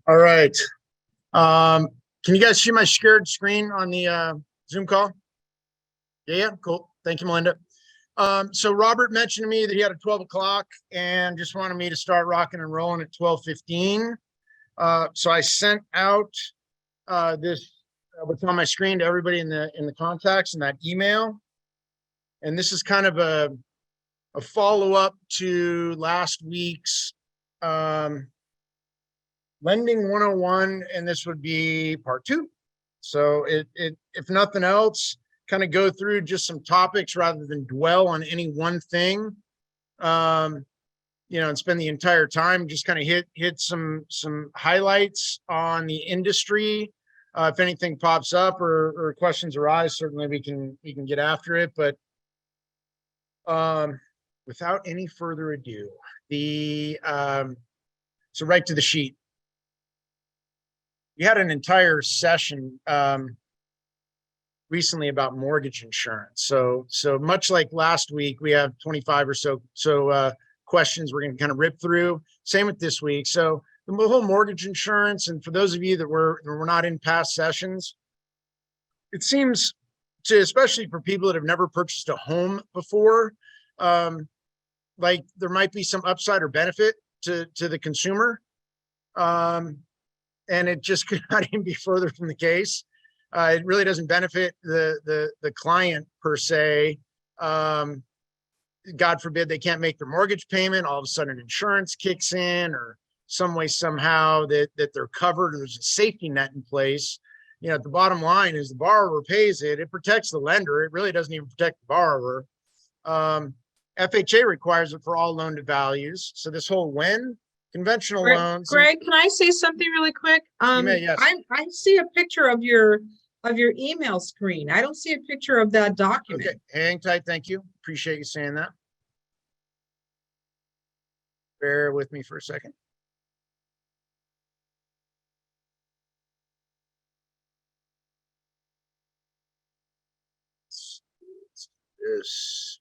All right. Can you guys see my shared screen on the Zoom call? Yeah, cool. Thank you, Melinda. So Robert mentioned to me that he had a 12 o'clock and just wanted me to start rocking and rolling at 12:15. So I sent out this what's on my screen to everybody in the contacts in that email. And this is kind of a follow-up to last week's Lending 101, and this would be part 2. So if nothing else, kind of go through just some topics rather than dwell on any one thing, and spend the entire time just kind of hit some highlights on the industry. If anything pops up or questions arise, certainly we can get after it. But without any further ado, so right to the sheet. We had an entire session recently about mortgage insurance. So much like last week, we have 25 or so questions we're going to kind of rip through. Same with this week. So the whole mortgage insurance, and for those of you that were not in past sessions, it seems to, especially for people that have never purchased a home before, like there might be some upside or benefit to the consumer. And it just could not even be further from the case. It really doesn't benefit the client per se. God forbid they can't make their mortgage payment. All of a sudden insurance kicks in, or some way, somehow that they're covered, or there's a safety net in place. The bottom line is the borrower pays it. It protects the lender. It really doesn't even protect the borrower. FHA requires it for all loan to values. So this whole conventional loans. Greg, can I say something really quick? You may, yes. I see a picture of your email screen. I don't see a picture of that document. Okay, hang tight. Thank you. Appreciate you saying that. Bear with me for a second. This.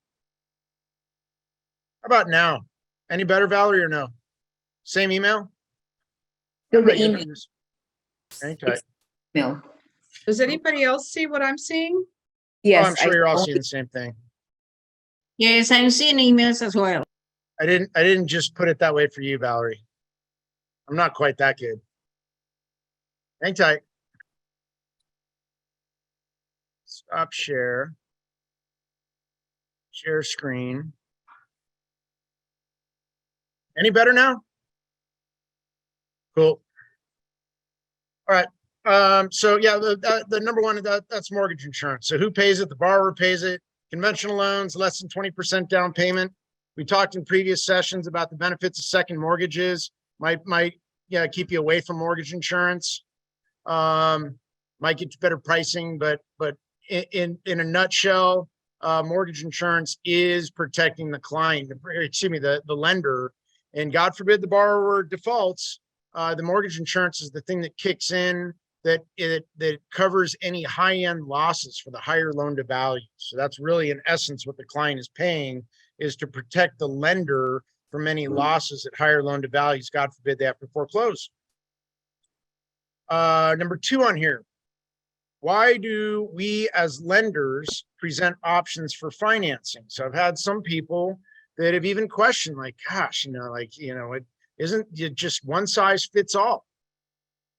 How about now? Any better, Valerie, or no? Same email? So the email. Hang tight. No. Does anybody else see what I'm seeing? Yes, I'm sure you're all seeing the same thing. Yes, I'm seeing emails as well. I didn't just put it that way for you, Valerie. I'm not quite that good. Hang tight. Stop share. Share screen. Any better now? Cool. All right. So yeah, the number one, that's mortgage insurance. So who pays it? The borrower pays it. Conventional loans, less than 20% down payment. We talked in previous sessions about the benefits of second mortgages. Might keep you away from mortgage insurance. Might get you better pricing, but in a nutshell, mortgage insurance is protecting the client, the lender. And God forbid the borrower defaults, the mortgage insurance is the thing that kicks in that covers any high-end losses for the higher loan to value. So that's really, in essence, what the client is paying, is to protect the lender from any losses at higher loan to values. God forbid they have to foreclose. Number 2 on here. Why do we as lenders present options for financing? So I've had some people that have even questioned, like, gosh, it isn't just one size fits all.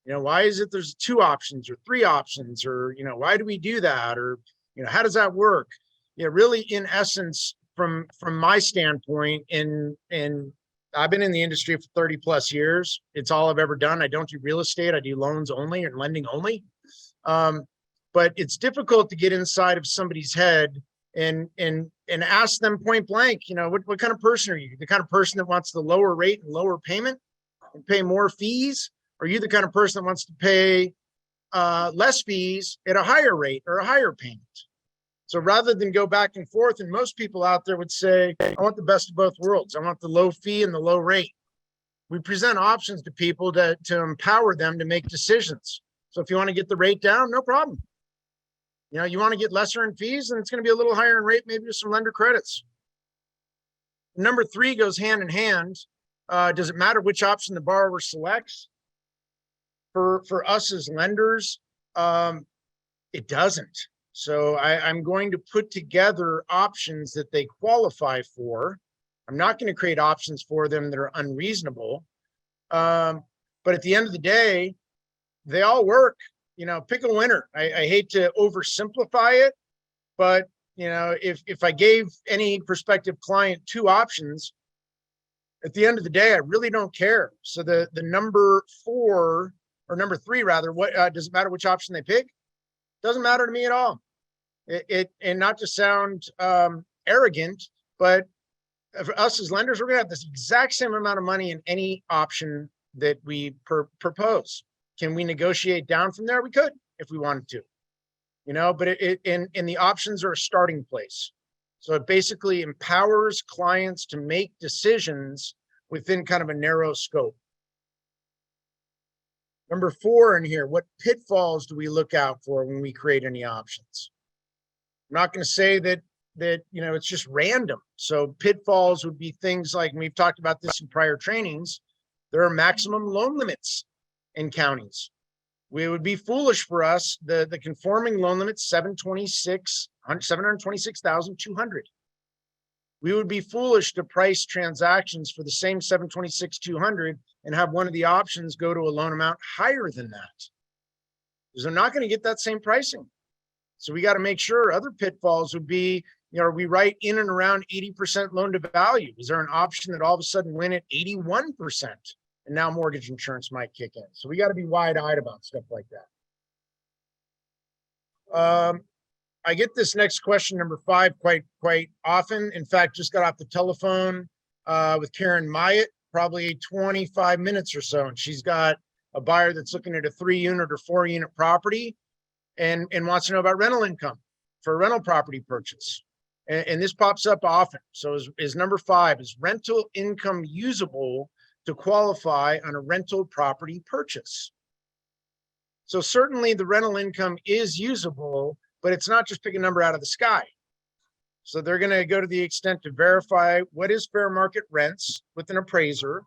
Why is it there's 2 options or 3 options, or, why do we do that? Or, how does that work? Really, in essence, from my standpoint, and I've been in the industry for 30 plus years. It's all I've ever done. I don't do real estate. I do loans only and lending only. But it's difficult to get inside of somebody's head and ask them point blank, what kind of person are you? The kind of person that wants the lower rate and lower payment and pay more fees? Or are you the kind of person that wants to pay less fees at a higher rate or a higher payment? So rather than go back and forth, and most people out there would say, I want the best of both worlds. I want the low fee and the low rate. We present options to people to empower them to make decisions. So if you want to get the rate down, no problem. You know, you want to get lesser in fees, and it's going to be a little higher in rate, maybe with some lender credits. Number 3 goes hand in hand. Does it matter which option the borrower selects? For us as lenders, it doesn't. So I'm going to put together options that they qualify for. I'm not going to create options for them that are unreasonable. But at the end of the day, they all work. You know, pick a winner. I hate to oversimplify it, but you know, if I gave any prospective client 2 options, at the end of the day, I really don't care. So the number 4 or number 3 rather, what does it matter which option they pick? Doesn't matter to me at all. And not to sound arrogant, but for us as lenders, we're gonna have this exact same amount of money in any option that we propose. Can we negotiate down from there? We could if we wanted to, you know, but and the options are a starting place. So it basically empowers clients to make decisions within kind of a narrow scope. Number 4 in here, what pitfalls do we look out for when we create any options? I'm not going to say that you know, it's just random. So pitfalls would be things like, and we've talked about this in prior trainings, there are maximum loan limits in counties. We would be foolish for us, the conforming loan limit, 726,200. We would be foolish to price transactions for the same 726,200 and have one of the options go to a loan amount higher than that, because they're not going to get that same pricing. So we got to make sure. Other pitfalls would be, you know, we write in and around 80% loan to value. Is there an option that all of a sudden went at 81%? And now mortgage insurance might kick in. So we got to be wide-eyed about stuff like that. I get this next question, number 5, quite often. In fact, just got off the telephone with Karen Myatt, probably 25 minutes or so. And she's got a buyer that's looking at a 3-unit or 4-unit property and wants to know about rental income for a rental property purchase. And this pops up often. So is number 5, is rental income usable to qualify on a rental property purchase? So certainly the rental income is usable, but it's not just pick a number out of the sky. So they're going to go to the extent to verify what is fair market rents with an appraiser.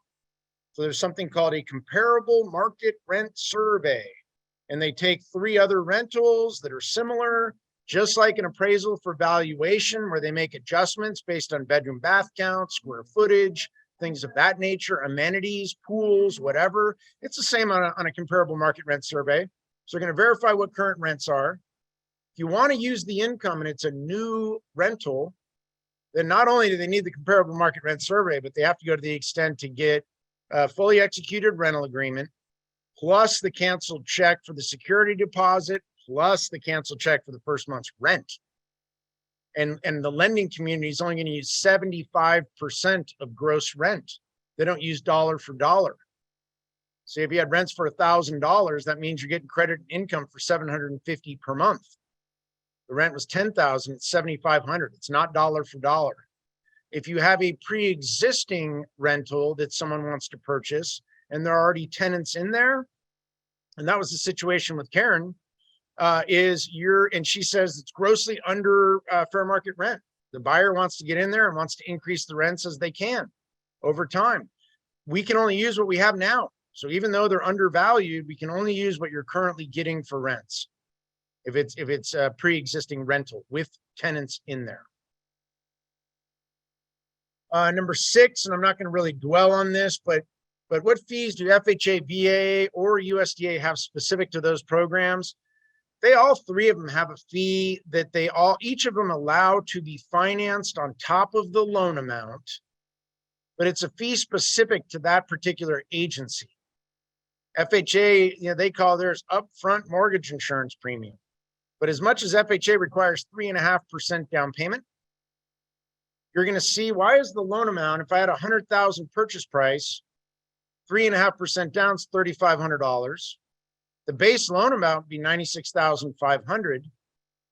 So there's something called a comparable market rent survey. And they take 3 other rentals that are similar, just like an appraisal for valuation, where they make adjustments based on bedroom bath count, square footage, things of that nature, amenities, pools, whatever. It's the same on a comparable market rent survey. So they're going to verify what current rents are. If you want to use the income and it's a new rental, then not only do they need the comparable market rent survey, but they have to go to the extent to get a fully executed rental agreement, plus the canceled check for the security deposit, plus the canceled check for the first month's rent. And the lending community is only going to use 75% of gross rent. They don't use dollar for dollar. So if you had rents for $1,000, that means you're getting credit income for $750 per month. The rent was $10,000, it's $7,500. It's not dollar for dollar. If you have a pre-existing rental that someone wants to purchase and there are already tenants in there, and that was the situation with Karen, and she says it's grossly under fair market rent. The buyer wants to get in there and wants to increase the rents as they can over time. We can only use what we have now. So even though they're undervalued, we can only use what you're currently getting for rents. If it's a pre-existing rental with tenants in there. Number 6, and I'm not going to really dwell on this, but what fees do FHA, VA, or USDA have specific to those programs? They all 3 of them have a fee that each of them allow to be financed on top of the loan amount, but it's a fee specific to that particular agency. FHA, you know, they call theirs upfront mortgage insurance premium. But as much as FHA requires 3.5% down payment, you're going to see, why is the loan amount, if I had $100,000 purchase price, 3.5% down is $3,500. The base loan amount would be $96,500.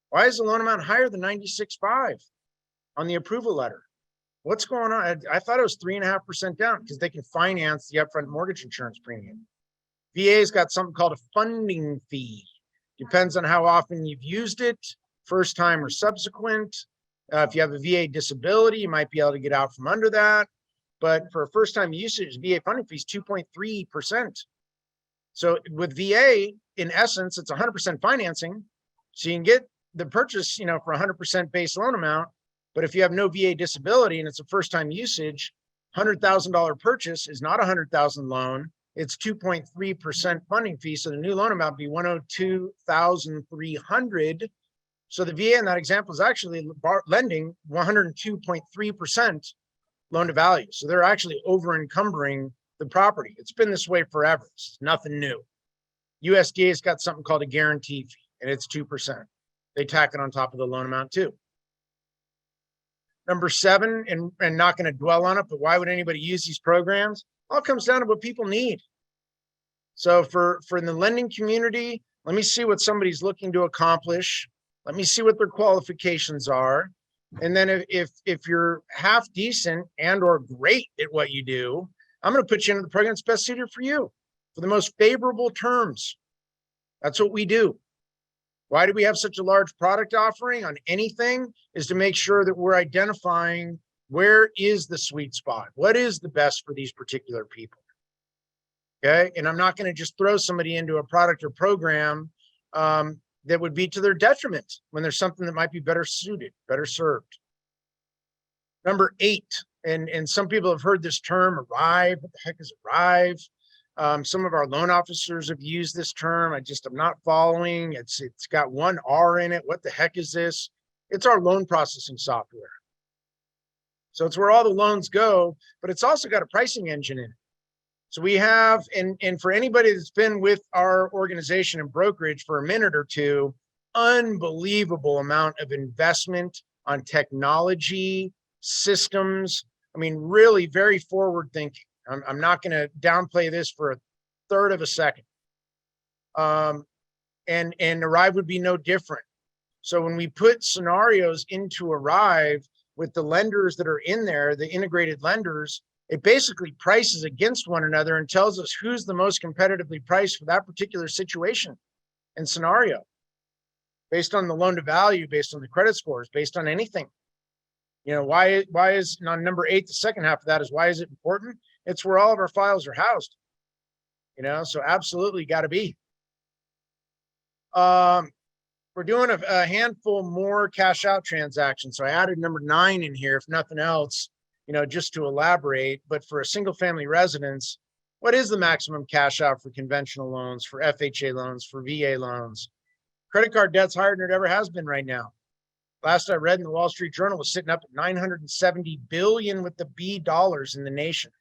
Why is the loan amount higher than $96,500 on the approval letter? What's going on? I thought it was 3.5% down because they can finance the upfront mortgage insurance premium. VA's got something called a funding fee. Depends on how often you've used it. first time or subsequent. If you have a VA disability, you might be able to get out from under that. But for a first time usage, VA funding fee is 2.3%. So with VA, in essence, it's 100% financing. So you can get the purchase, for 100% base loan amount. But if you have no VA disability and it's a first time usage, $100,000 purchase is not a $100,000 loan. It's 2.3% funding fee. So the new loan amount would be $102,300. So the VA in that example is actually lending 102.3% loan to value. So they're actually over encumbering the property. It's been this way forever. It's nothing new. USDA's got something called a guarantee fee, and it's 2%. They tack it on top of the loan amount too. Number 7, and not going to dwell on it, but why would anybody use these programs? All comes down to what people need. So for the lending community, let me see what somebody's looking to accomplish. Let me see what their qualifications are. And then if you're half decent and or great at what you do, I'm going to put you into the program that's best suited for you for the most favorable terms. That's what we do. Why do we have such a large product offering on anything? Is to make sure that we're identifying where is the sweet spot? What is the best for these particular people? Okay. And I'm not going to just throw somebody into a product or program that would be to their detriment when there's something that might be better suited, better served. Number 8, and some people have heard this term, arrive. What the heck is arrive? Some of our loan officers have used this term. I'm not following. It's got one R in it. What the heck is this? It's our loan processing software. So it's where all the loans go, but it's also got a pricing engine in it. So we have, and for anybody that's been with our organization and brokerage for a minute or two, unbelievable amount of investment on technology, systems. I mean, really very forward thinking. I'm not going to downplay this for a third of a second. And Arrive would be no different. So when we put scenarios into Arrive with the lenders that are in there, the integrated lenders, it basically prices against one another and tells us who's the most competitively priced for that particular situation and scenario, based on the loan to value, based on the credit scores, based on anything. Why is on number 8, the second half of that is why is it important? It's where all of our files are housed. So absolutely got to be. We're doing a handful more cash out transactions. So I added number 9 in here, if nothing else, just to elaborate. But for a single family residence, what is the maximum cash out for conventional loans, for FHA loans, for VA loans? Credit card debt's higher than it ever has been right now. Last I read in the Wall Street Journal was sitting up at 970 billion with the B dollars in the nation.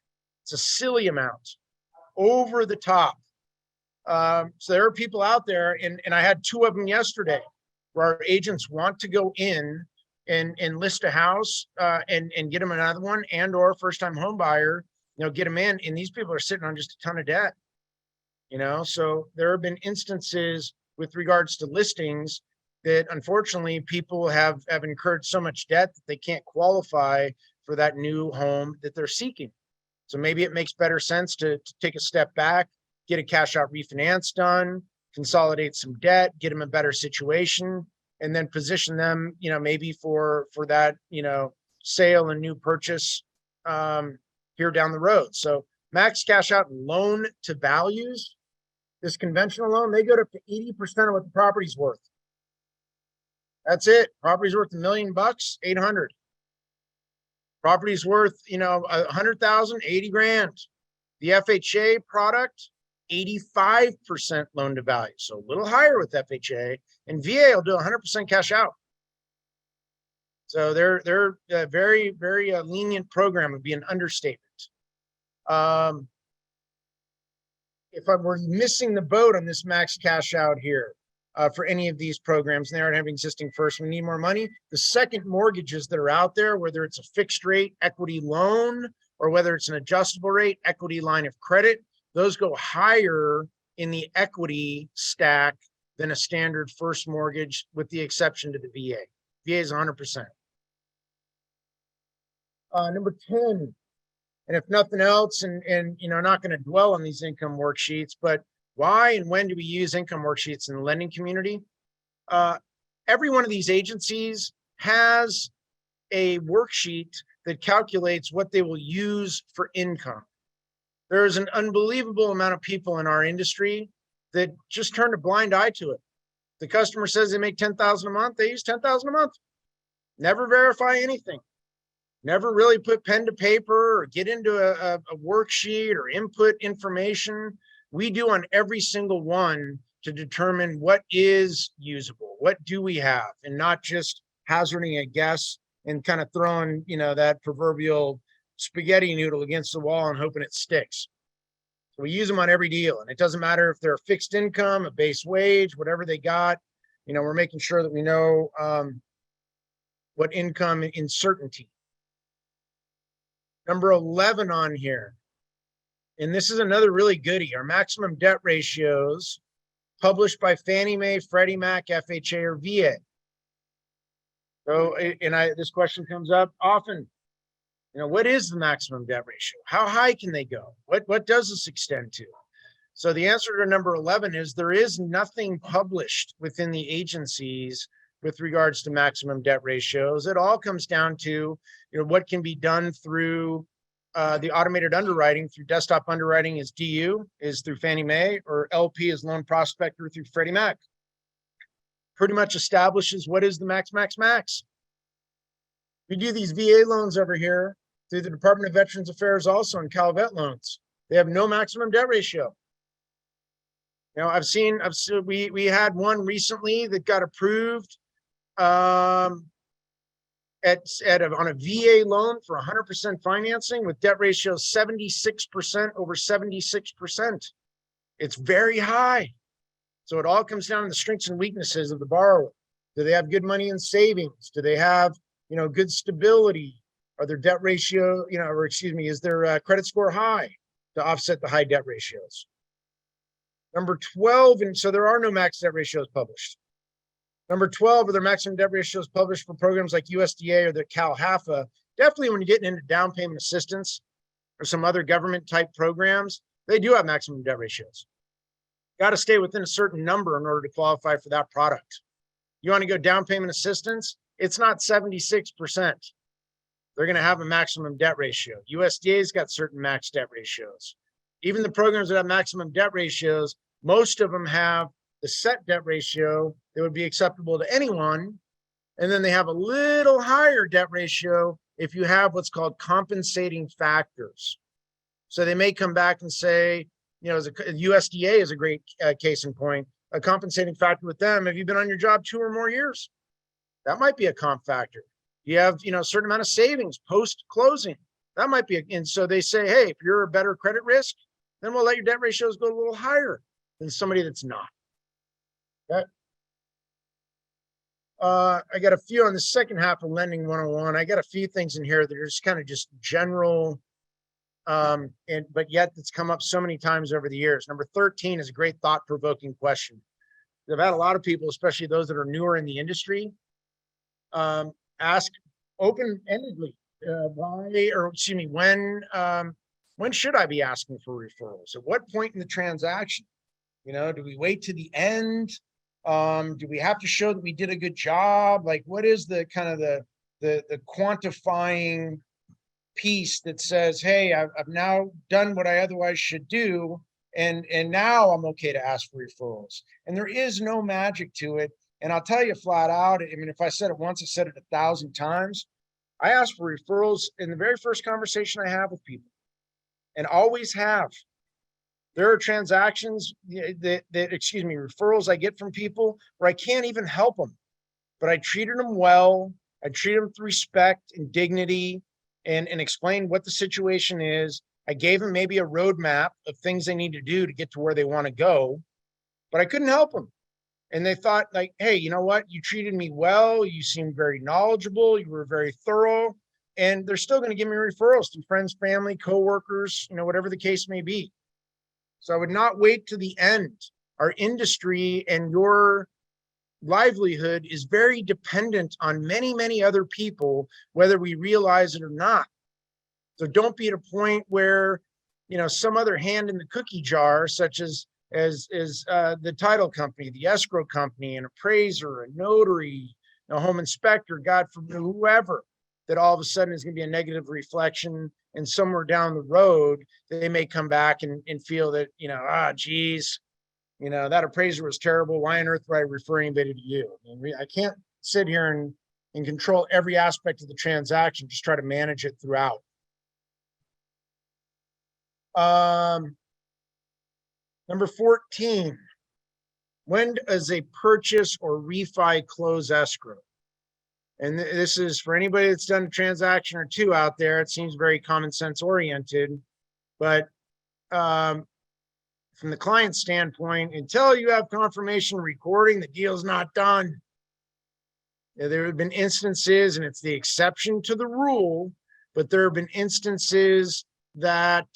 It's a silly amount, over the top. So there are people out there, and I had 2 of them yesterday, where our agents want to go in and list a house and get them another one, and or first time home buyer, get them in. And these people are sitting on just a ton of debt, so there have been instances with regards to listings that unfortunately people have incurred so much debt that they can't qualify for that new home that they're seeking. So maybe it makes better sense to take a step back, get a cash out refinance done, consolidate some debt, get them a better situation, and then position them, maybe for that, sale and new purchase here down the road. So max cash out loan to values, this conventional loan, they go to 80% of what the property's worth. That's it. Property's worth $1 million, 800. Property's worth, 100,000, 80 grand. The FHA product, 85% loan to value. So a little higher with FHA, and VA will do 100% cash out. So they're a very, very lenient program would be an understatement. If I were missing the boat on this max cash out here, for any of these programs, and they aren't having existing first, we need more money. The second mortgages that are out there, whether it's a fixed rate equity loan or whether it's an adjustable rate equity line of credit, those go higher in the equity stack than a standard first mortgage, with the exception to the VA. VA is 100%. Number 10, and if nothing else, and not going to dwell on these income worksheets, but why and when do we use income worksheets in the lending community? every one of these agencies has a worksheet that calculates what they will use for income. There's an unbelievable amount of people in our industry that just turn a blind eye to it. The customer says they make 10,000 a month, they use 10,000 a month. Never verify anything. Never really put pen to paper or get into a worksheet or input information. We do on every single one to determine what is usable, what do we have, and not just hazarding a guess and kind of throwing, that proverbial spaghetti noodle against the wall and hoping it sticks. So we use them on every deal, and it doesn't matter if they're a fixed income, a base wage, whatever they got. We're making sure that we know what income in certainty. Number 11 on here, and this is another really goodie, our maximum debt ratios published by Fannie Mae, Freddie Mac, FHA, or VA. So, this question comes up often. What is the maximum debt ratio? How high can they go? What does this extend to? So the answer to number 11 is there is nothing published within the agencies with regards to maximum debt ratios. It all comes down to, what can be done through the automated underwriting through desktop underwriting is DU, is through Fannie Mae, or LP is loan prospector through Freddie Mac. Pretty much establishes what is the max. We do these VA loans over here through the Department of Veterans Affairs also in Calvet loans. They have no maximum debt ratio. We had one recently that got approved on a VA loan for 100% financing with debt ratio 76% over 76%. It's very high. So it all comes down to the strengths and weaknesses of the borrower. Do they have good money in savings? Do they have, good stability? Are their debt ratio, is their credit score high to offset the high debt ratios? Number 12, and so there are no max debt ratios published. Number 12, are there maximum debt ratios published for programs like USDA or the CalHAFA? Definitely when you're getting into down payment assistance or some other government type programs, they do have maximum debt ratios. Got to stay within a certain number in order to qualify for that product. You want to go down payment assistance? It's not 76%. They're going to have a maximum debt ratio. USDA's got certain max debt ratios. Even the programs that have maximum debt ratios, most of them have the set debt ratio that would be acceptable to anyone. And then they have a little higher debt ratio if you have what's called compensating factors. So they may come back and say, USDA is a great case in point, a compensating factor with them. Have you been on your job 2 or more years? That might be a comp factor. You have, a certain amount of savings post closing. That might be, and so they say, hey, if you're a better credit risk, then we'll let your debt ratios go a little higher than somebody that's not. Okay. I got a few on the second half of Lending 101. I got a few things in here that are just kind of just general, but yet it's come up so many times over the years. Number 13 is a great thought-provoking question. I've had a lot of people, especially those that are newer in the industry, ask open-endedly, when should I be asking for referrals? At what point in the transaction? Do we wait to the end? Do we have to show that we did a good job? Like, what is the kind of the quantifying piece that says, hey, I've now done what I otherwise should do, and now I'm okay to ask for referrals? And there is no magic to it. And I'll tell you flat out, if I said it once, I said it 1,000 times. I ask for referrals in the very first conversation I have with people, and always have. There are transactions referrals I get from people where I can't even help them, but I treated them well. I treat them with respect and dignity, and explained what the situation is. I gave them maybe a roadmap of things they need to do to get to where they want to go, but I couldn't help them. And they thought, like, hey, you know what? You treated me well. You seemed very knowledgeable. You were very thorough. And they're still going to give me referrals through friends, family, coworkers, whatever the case may be. So I would not wait to the end. Our industry and your livelihood is very dependent on many, many other people, whether we realize it or not. So don't be at a point where, some other hand in the cookie jar, such as as the title company, the escrow company, an appraiser, a notary, a home inspector, God forbid, whoever, that all of a sudden is going to be a negative reflection, and somewhere down the road, they may come back and feel that, geez, that appraiser was terrible. Why on earth would I refer anybody to you? I can't sit here and control every aspect of the transaction, just try to manage it throughout. Number 14, when does a purchase or refi close escrow? And this is for anybody that's done a transaction or two out there. It seems very common sense oriented, but from the client standpoint, until you have confirmation recording, the deal's not done. There have been instances, and it's the exception to the rule, but there have been instances that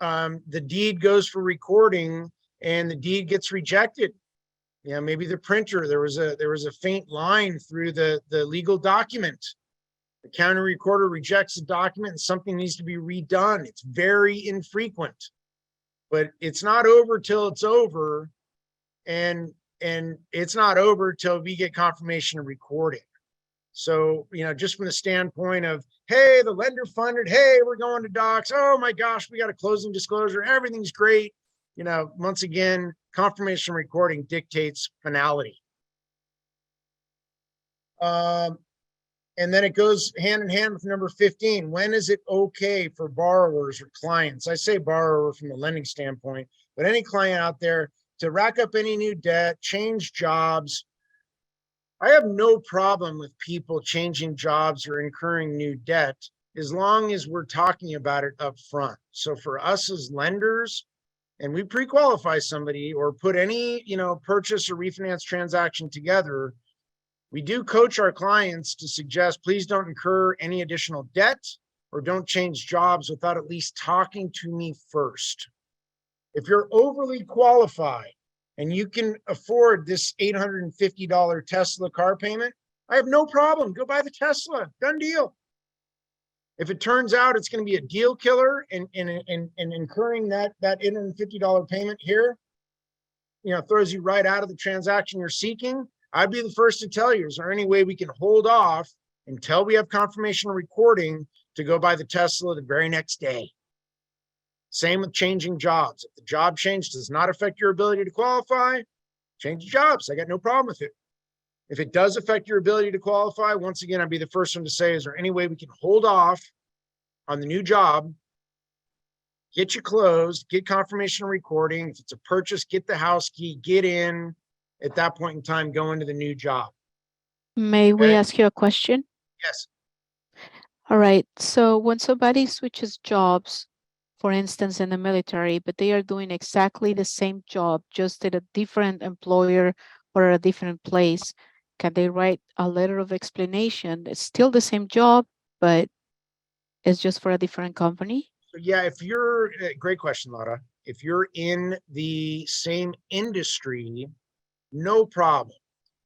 the deed goes for recording and the deed gets rejected. Maybe the printer, there was a faint line through the legal document. The county recorder rejects the document and something needs to be redone. It's very infrequent, but it's not over till it's over. And it's not over till we get confirmation of recording. So, just from the standpoint of, hey, the lender funded, hey, we're going to docs. Oh my gosh, we got a closing disclosure. Everything's great. Once again, confirmation recording dictates finality. And then it goes hand in hand with number 15. When is it okay for borrowers or clients? I say borrower from the lending standpoint, but any client out there to rack up any new debt, change jobs. I have no problem with people changing jobs or incurring new debt as long as we're talking about it up front. So for us as lenders, and we pre-qualify somebody or put any, purchase or refinance transaction together, we do coach our clients to suggest, please don't incur any additional debt or don't change jobs without at least talking to me first. If you're overly qualified and you can afford this $850 Tesla car payment, I have no problem. Go buy the Tesla. Done deal. If it turns out it's going to be a deal killer and incurring that $850 payment here, throws you right out of the transaction you're seeking, I'd be the first to tell you, is there any way we can hold off until we have confirmation of recording to go buy the Tesla the very next day? Same with changing jobs. If the job change does not affect your ability to qualify, change jobs. I got no problem with it. If it does affect your ability to qualify, once again, I'd be the first one to say, is there any way we can hold off on the new job, get you closed, get confirmation recording? If it's a purchase, get the house key, get in. At that point in time, go into the new job. May we Okay. ask you a question? Yes. All right. So when somebody switches jobs, for instance, in the military, but they are doing exactly the same job, just at a different employer or a different place, can they write a letter of explanation? It's still the same job, but it's just for a different company? So yeah, if you're, great question, Laura. If you're in the same industry, no problem.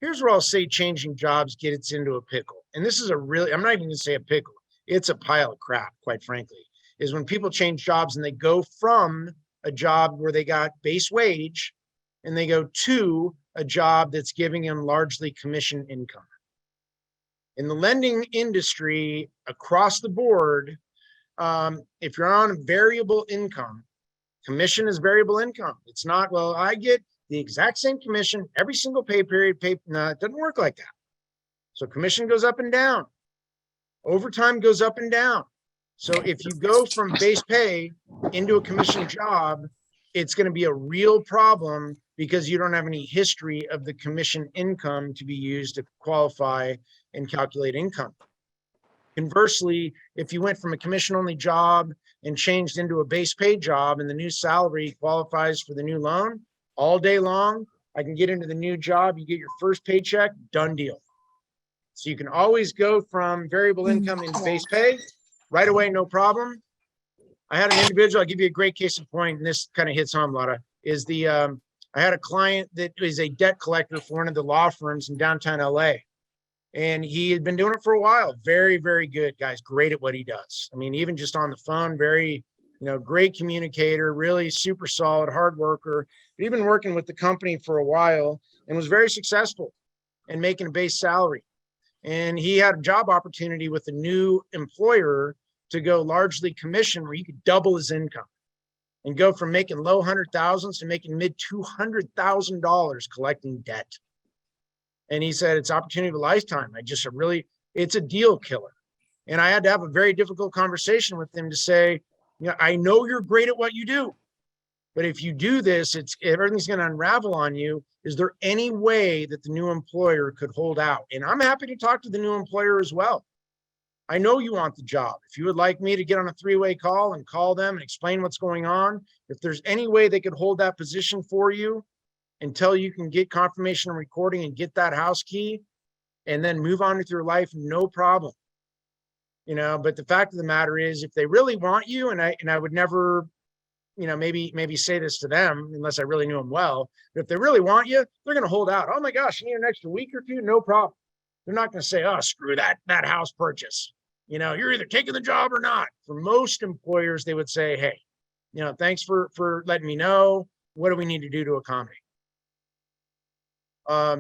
Here's where I'll say changing jobs gets into a pickle. And this is I'm not even going to say a pickle. It's a pile of crap, quite frankly, is when people change jobs and they go from a job where they got base wage and they go to a job that's giving them largely commission income. In the lending industry across the board, if you're on variable income, commission is variable income. It's not, well, I get the exact same commission every single pay period. No, it doesn't work like that. So commission goes up and down. Overtime goes up and down. So if you go from base pay into a commission job, it's going to be a real problem because you don't have any history of the commission income to be used to qualify and calculate income. Conversely, if you went from a commission-only job and changed into a base pay job and the new salary qualifies for the new loan, all day long, I can get into the new job, you get your first paycheck, done deal. So you can always go from variable income into base pay right away, no problem. I had an individual, I'll give you a great case in point, and this kind of hits home, Lotta, is I had a client that is a debt collector for one of the law firms in downtown LA. And he had been doing it for a while. Very, very good, guys. Great at what he does. I mean, even just on the phone, very, great communicator, really super solid, hard worker. He'd been working with the company for a while and was very successful and making a base salary. And he had a job opportunity with a new employer to go largely commission where he could double his income and go from making low hundred thousands to making mid $200,000 collecting debt. And he said, it's opportunity of a lifetime. It's a deal killer. And I had to have a very difficult conversation with him to say, I know you're great at what you do, but if you do this, everything's going to unravel on you. Is there any way that the new employer could hold out? And I'm happy to talk to the new employer as well. I know you want the job. If you would like me to get on a three-way call and call them and explain what's going on, if there's any way they could hold that position for you until you can get confirmation and recording and get that house key and then move on with your life, no problem. But the fact of the matter is, if they really want you, and I would never, maybe say this to them unless I really knew them well, but if they really want you, they're going to hold out. Oh my gosh, you need an extra week or two? No problem. They're not going to say, oh, screw that house purchase. You're either taking the job or not. For most employers, they would say, hey, thanks for letting me know. What do we need to do to accommodate?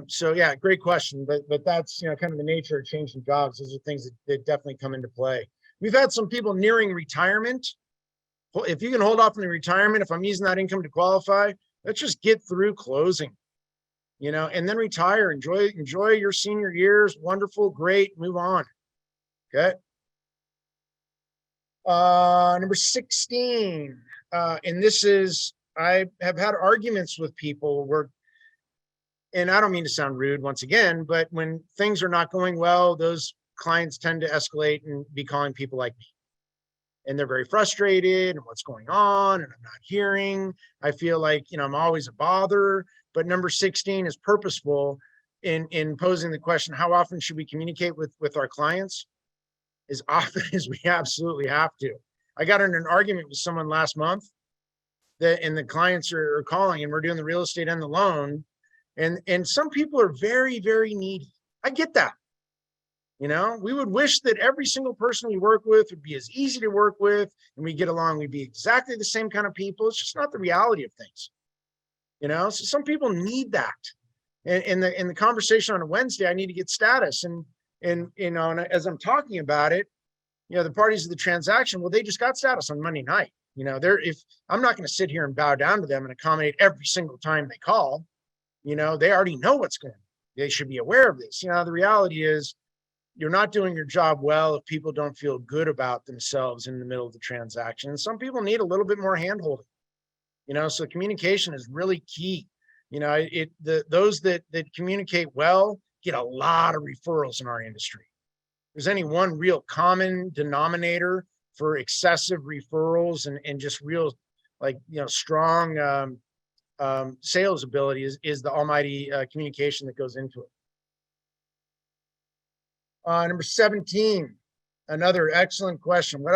So yeah, great question, but that's, kind of the nature of changing jobs. Those are things that definitely come into play. We've had some people nearing retirement. If you can hold off on the retirement, if I'm using that income to qualify, let's just get through closing, and then retire, enjoy your senior years. Wonderful. Great. Move on. Okay. Number 16. And this is, I have had arguments with people where, and I don't mean to sound rude once again, but when things are not going well, those clients tend to escalate and be calling people like me. And they're very frustrated and what's going on, and I'm not hearing. I feel like, I'm always a bother. But number 16 is purposeful in posing the question, how often should we communicate with our clients? As often as we absolutely have to. I got in an argument with someone last month and the clients are calling, and we're doing the real estate and the loan. And some people are very, very needy. I get that. We would wish that every single person we work with would be as easy to work with and we get along. We'd be exactly the same kind of people. It's just not the reality of things. So some people need that. And in the conversation on a Wednesday, I need to get status. And as I'm talking about it, the parties of the transaction, well, they just got status on Monday night. If I'm not going to sit here and bow down to them and accommodate every single time they call, they already know what's going on. They should be aware of this. The reality is you're not doing your job well if people don't feel good about themselves in the middle of the transaction. And some people need a little bit more handholding, so communication is really key. Those that communicate well get a lot of referrals in our industry. If there's any one real common denominator for excessive referrals and just real, strong sales ability is the almighty communication that goes into it. Number 17, another excellent question. What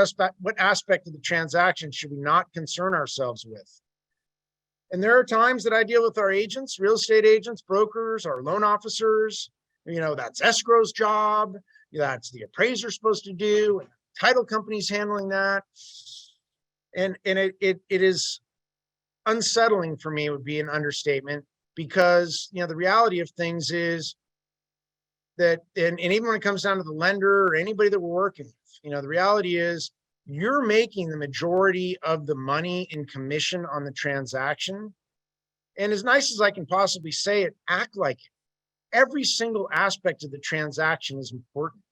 aspect of the transaction should we not concern ourselves with? And there are times that I deal with our agents, real estate agents, brokers, our loan officers. That's escrow's job. That's the appraiser supposed to do. And title company's handling that. And it is unsettling for me, would be an understatement, because the reality of things is that, and even when it comes down to the lender or anybody that we're working with, the reality is you're making the majority of the money in commission on the transaction. And as nice as I can possibly say it, act like it. Every single aspect of the transaction is important.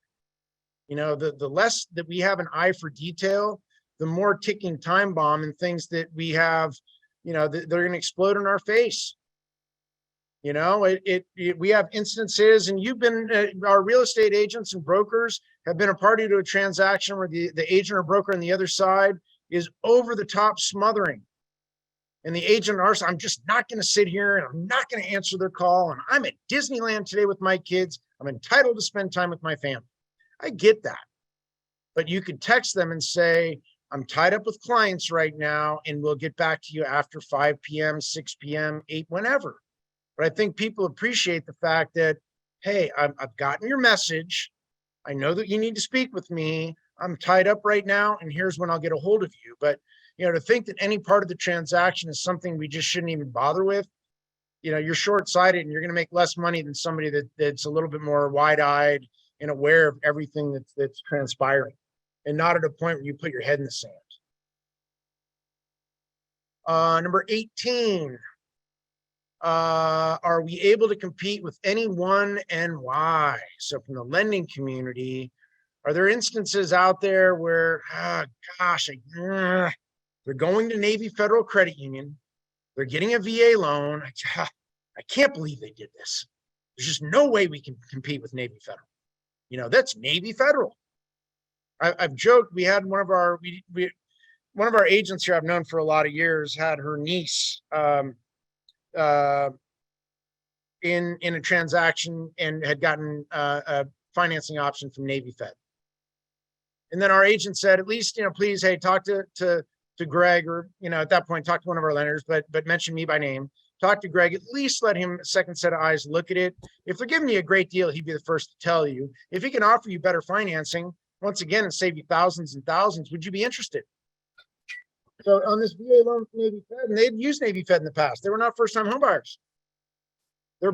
The less that we have an eye for detail, the more ticking time bomb and things that we have, they're going to explode in our face. We have instances, and you've been, our real estate agents and brokers have been a party to a transaction where the agent or broker on the other side is over the top smothering. And the agent or I'm just not going to sit here and I'm not going to answer their call. And I'm at Disneyland today with my kids. I'm entitled to spend time with my family. I get that. But you could text them and say, I'm tied up with clients right now, and we'll get back to you after 5 p.m., 6 p.m., 8, whenever. But I think people appreciate the fact that, hey, I've gotten your message. I know that you need to speak with me. I'm tied up right now, and here's when I'll get a hold of you. But, to think that any part of the transaction is something we just shouldn't even bother with, you're short-sighted and you're going to make less money than somebody that's a little bit more wide-eyed and aware of everything that's transpiring and not at a point where you put your head in the sand. Number 18, are we able to compete with anyone and why? So from the lending community, are there instances out there where, they're going to Navy Federal Credit Union, they're getting a VA loan. I can't believe they did this. There's just no way we can compete with Navy Federal. That's Navy Federal. I've joked, we had one of our agents here I've known for a lot of years had her niece in a transaction and had gotten a financing option from Navy Fed. And then our agent said, at least, please, hey, talk to Greg, or, at that point, talk to one of our lenders, but mention me by name. Talk to Greg, at least let him a second set of eyes look at it. If they're giving you a great deal, he'd be the first to tell you. If he can offer you better financing, once again, and save you thousands and thousands, would you be interested? So on this VA loan from Navy Fed, and they'd used Navy Fed in the past. They were not first-time homebuyers. They're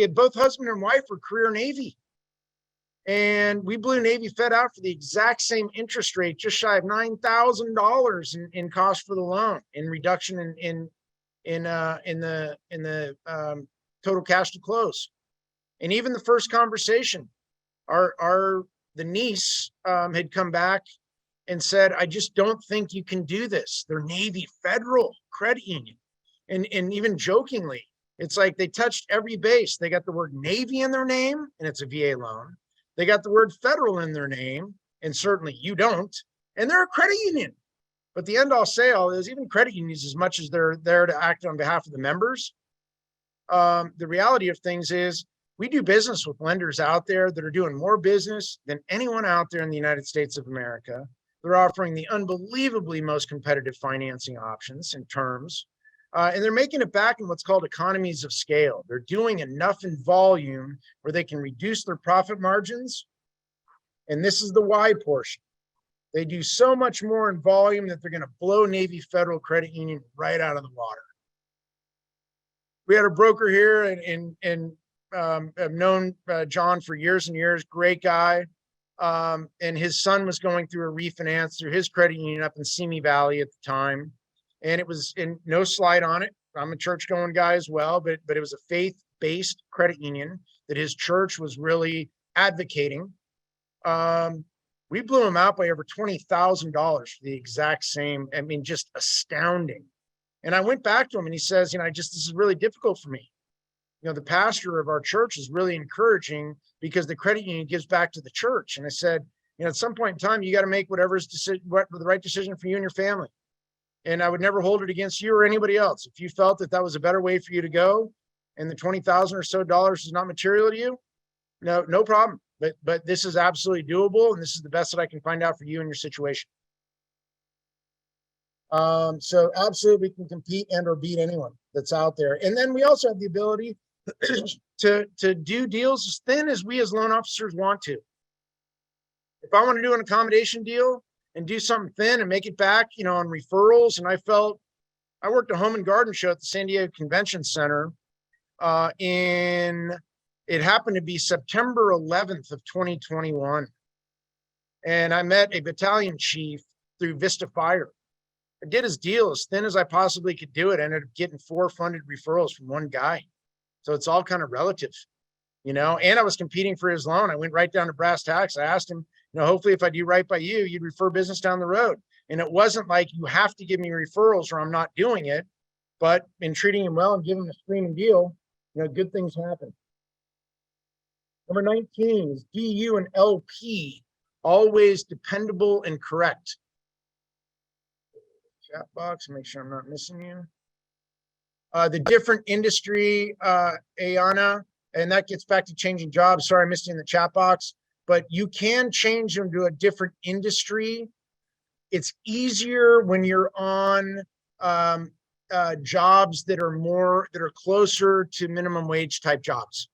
both husband and wife were career Navy. And we blew Navy Fed out for the exact same interest rate, just shy of $9,000 in cost for the loan, in reduction in the total cash to close. And even the first conversation, the niece had come back and said, I just don't think you can do this. They're Navy Federal Credit Union. And even jokingly, it's like they touched every base. They got the word Navy in their name, and it's a VA loan. They got the word federal in their name, and certainly you don't. And they're a credit union. But the end all say all is, even credit unions, as much as they're there to act on behalf of the members, the reality of things is we do business with lenders out there that are doing more business than anyone out there in the United States of America. They're offering the unbelievably most competitive financing options and terms. And they're making it back in what's called economies of scale. They're doing enough in volume where they can reduce their profit margins. And this is the why portion. They do so much more in volume that they're going to blow Navy Federal Credit Union right out of the water. We had a broker here and I've known John for years and years, great guy. And his son was going through a refinance through his credit union up in Simi Valley at the time. And it was in no slight on it. I'm a church going guy as well, but it was a faith-based credit union that his church was really advocating. We blew him out by over $20,000 for the exact same. I mean, just astounding. And I went back to him and he says, this is really difficult for me. The pastor of our church is really encouraging because the credit union gives back to the church. And I said, at some point in time, you got to make what the right decision for you and your family. And I would never hold it against you or anybody else. If you felt that was a better way for you to go and the $20,000 or so is not material to you, no problem. But this is absolutely doable. And this is the best that I can find out for you and your situation. So absolutely we can compete and or beat anyone that's out there. And then we also have the ability to do deals as thin as we as loan officers want to. If I want to do an accommodation deal and do something thin and make it back, on referrals. And I worked a home and garden show at the San Diego Convention Center it happened to be September 11th of 2021. And I met a battalion chief through Vista Fire. I did his deal as thin as I possibly could do it. I ended up getting 4 funded referrals from one guy. So it's all kind of relative, and I was competing for his loan. I went right down to brass tacks. I asked him, hopefully if I do right by you, you'd refer business down the road. And it wasn't like you have to give me referrals or I'm not doing it, but in treating him well and giving him a screaming deal, good things happen. Number 19 is DU and LP, always dependable and correct. Chat box, make sure I'm not missing you. The different industry, Ayana, and that gets back to changing jobs. Sorry, I missed you in the chat box, but you can change them to a different industry. It's easier when you're on jobs that are closer to minimum wage type jobs.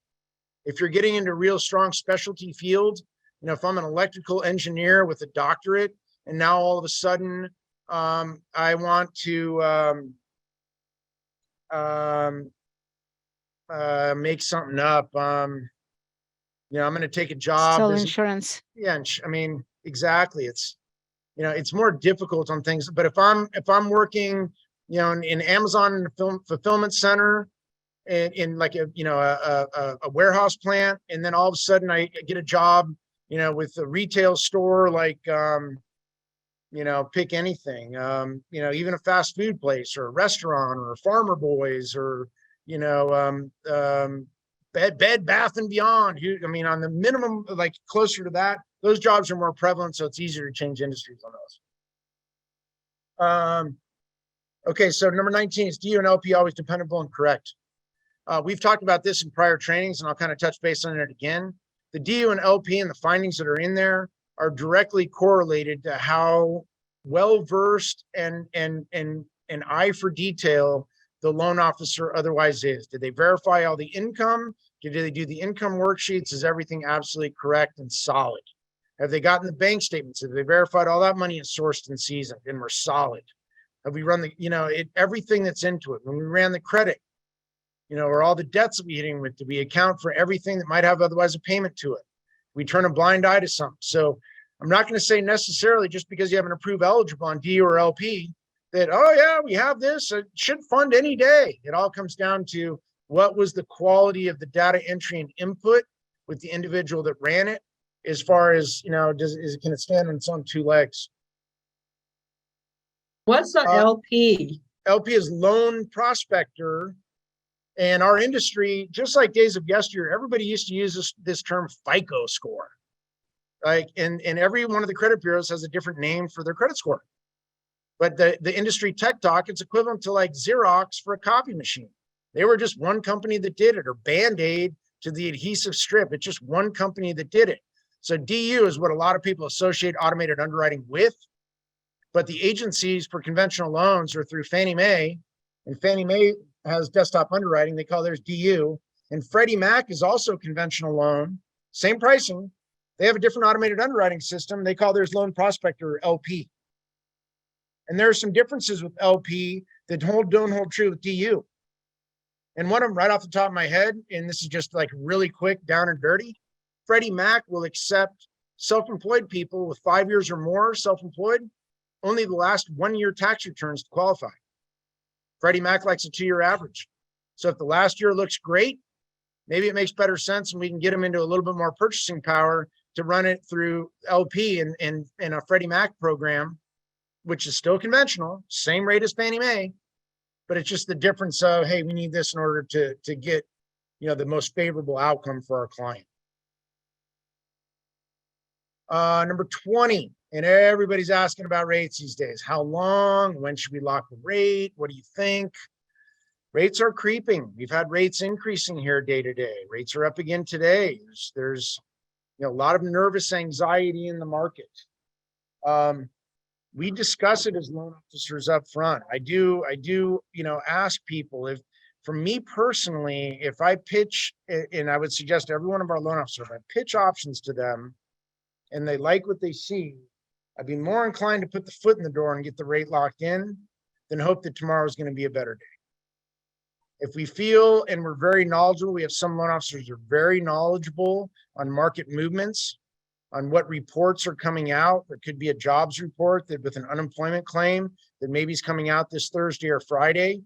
If you're getting into real strong specialty fields, if I'm an electrical engineer with a doctorate, and now all of a sudden I want to make something up. You know, I'm going to take a job. Sell as- insurance. Yeah, I mean, exactly. It's, you know, it's more difficult on things. But if I'm working, you know, in Amazon fulfillment center, in like a, you know, a warehouse plant, and then all of a sudden I get a job, you know, with a retail store, like, you know, pick anything, you know, even a fast food place or a restaurant or a Farmer Boys or, you know, Bed Bath and Beyond. I mean, on the minimum, like closer to that, those jobs are more prevalent, so it's easier to change industries on those. Okay, so number 19 is DU and LP always dependable and correct. We've talked about this in prior trainings, and I'll kind of touch base on it again. The DU and LP and the findings that are in there are directly correlated to how well-versed and eye for detail the loan officer otherwise is. Did they verify all the income? Did they do the income worksheets? Is everything absolutely correct and solid? Have they gotten the bank statements? Have they verified all that money is sourced and seasoned and we're solid? Have we run the, you know, everything that's into it? When we ran the credit, you know, or all the debts that we hitting with, do we account for everything that might have otherwise a payment to it? We turn a blind eye to something. So I'm not going to say necessarily just because you have an approved eligible on D or LP that, oh yeah, we have this, it should fund any day. It all comes down to what was the quality of the data entry and input with the individual that ran it, as far as, you know, can it stand on its own two legs? What's the LP? LP is loan prospector. And our industry, just like days of yesteryear, everybody used to use this term FICO score. Like, and every one of the credit bureaus has a different name for their credit score. But the industry tech talk, it's equivalent to like Xerox for a copy machine. They were just one company that did it, or Band-Aid to the adhesive strip. It's just one company that did it. So DU is what a lot of people associate automated underwriting with. But the agencies for conventional loans are through Fannie Mae, and Fannie Mae has desktop underwriting. They call theirs DU. And Freddie Mac is also conventional loan, same pricing. They have a different automated underwriting system. They call theirs loan prospector, LP. And there are some differences with LP that don't hold true with DU. And one of them right off the top of my head, and this is just like really quick, down and dirty, Freddie Mac will accept self-employed people with 5 years or more self-employed, only the last 1 year tax returns to qualify. Freddie Mac likes a 2-year average. So if the last year looks great, maybe it makes better sense and we can get them into a little bit more purchasing power to run it through LP and a Freddie Mac program, which is still conventional, same rate as Fannie Mae, but it's just the difference of, hey, we need this in order to get, you know, the most favorable outcome for our client. Number 20, and everybody's asking about rates these days. How long? When should we lock the rate? What do you think? Rates are creeping. We've had rates increasing here day to day. Rates are up again today. There's you know, a lot of nervous anxiety in the market. We discuss it as loan officers up front. I do, you know, ask people if, for me personally, if I pitch, and I would suggest to every one of our loan officers, if I pitch options to them and they like what they see, I'd be more inclined to put the foot in the door and get the rate locked in than hope that tomorrow is going to be a better day. If we feel, and we're very knowledgeable, we have some loan officers who are very knowledgeable on market movements, on what reports are coming out. There could be a jobs report that with an unemployment claim that maybe is coming out this Thursday or Friday,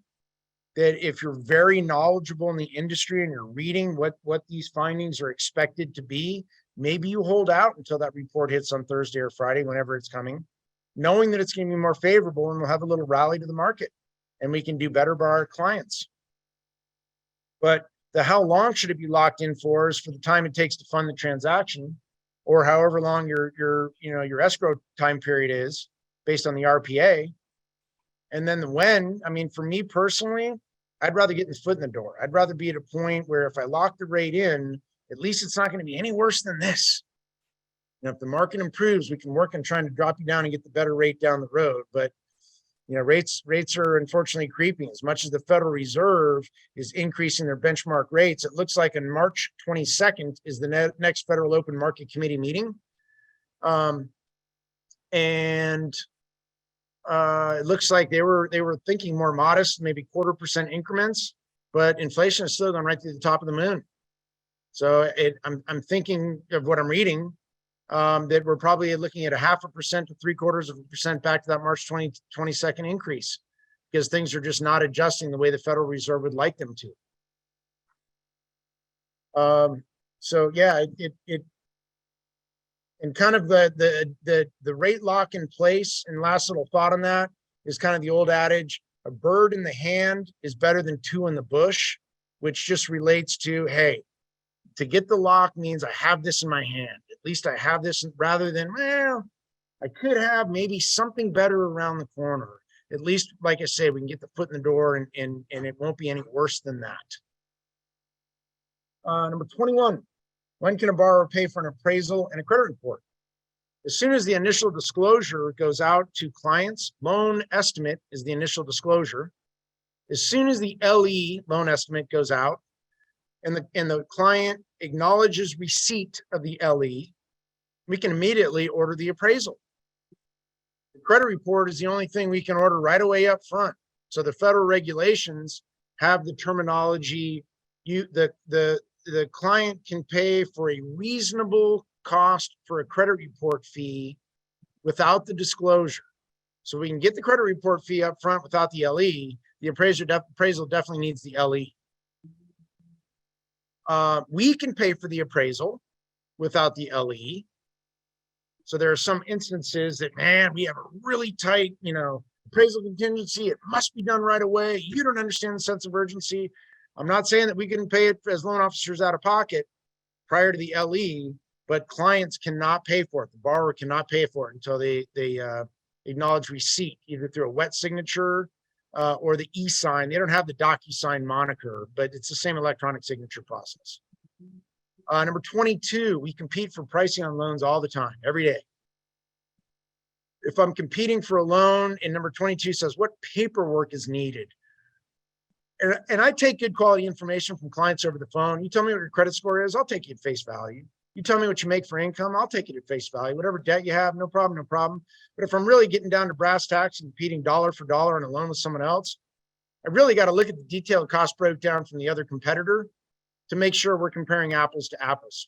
that if you're very knowledgeable in the industry and you're reading what these findings are expected to be, maybe you hold out until that report hits on Thursday or Friday, whenever it's coming, knowing that it's going to be more favorable and we'll have a little rally to the market and we can do better by our clients. But the how long should it be locked in for is for the time it takes to fund the transaction, or however long your escrow time period is based on the RPA. And then the when, I mean, for me personally, I'd rather get the foot in the door. I'd rather be at a point where if I lock the rate in, at least it's not going to be any worse than this. And if the market improves, we can work on trying to drop you down and get the better rate down the road. But you know, rates are unfortunately creeping. As much as the Federal Reserve is increasing their benchmark rates, it looks like on March 22nd is the next Federal Open Market Committee meeting. And It looks like they were thinking more modest, maybe 0.25% increments, but inflation is still going right to the top of the moon. So I'm thinking of what I'm reading, that we're probably looking at 0.5% to 0.75% back to that March 2022 increase, because things are just not adjusting the way the Federal Reserve would like them to. So yeah, it and kind of the rate lock in place. And last little thought on that is kind of the old adage: a bird in the hand is better than two in the bush, which just relates to, hey, to get the lock means I have this in my hand. At least I have this, rather than, well, I could have maybe something better around the corner. At least, like I say, we can get the foot in the door, and it won't be any worse than that. Number 21, when can a borrower pay for an appraisal and a credit report? As soon as the initial disclosure goes out to clients, loan estimate is the initial disclosure. As soon as the LE, loan estimate, goes out, and the client acknowledges receipt of the LE, we can immediately order the appraisal. The credit report is the only thing we can order right away up front. So the federal regulations have the terminology, the client can pay for a reasonable cost for a credit report fee without the disclosure. So we can get the credit report fee up front without the LE. The appraisal definitely needs the LE. We can pay for the appraisal without the LE. So there are some instances that, man, we have a really tight, appraisal contingency. It must be done right away. You don't understand the sense of urgency. I'm not saying that we can pay it as loan officers out of pocket prior to the LE, but clients cannot pay for it. The borrower cannot pay for it until they acknowledge receipt, either through a wet signature or the e-sign. They don't have the DocuSign moniker, but it's the same electronic signature process. Number 22, we compete for pricing on loans all the time, every day. If I'm competing for a loan and number 22 says, what paperwork is needed? And I take good quality information from clients over the phone. You tell me what your credit score is, I'll take it at face value. You tell me what you make for income, I'll take it at face value. Whatever debt you have, no problem, no problem. But if I'm really getting down to brass tacks and competing dollar for dollar on a loan with someone else, I really got to look at the detailed cost breakdown from the other competitor to make sure we're comparing apples to apples.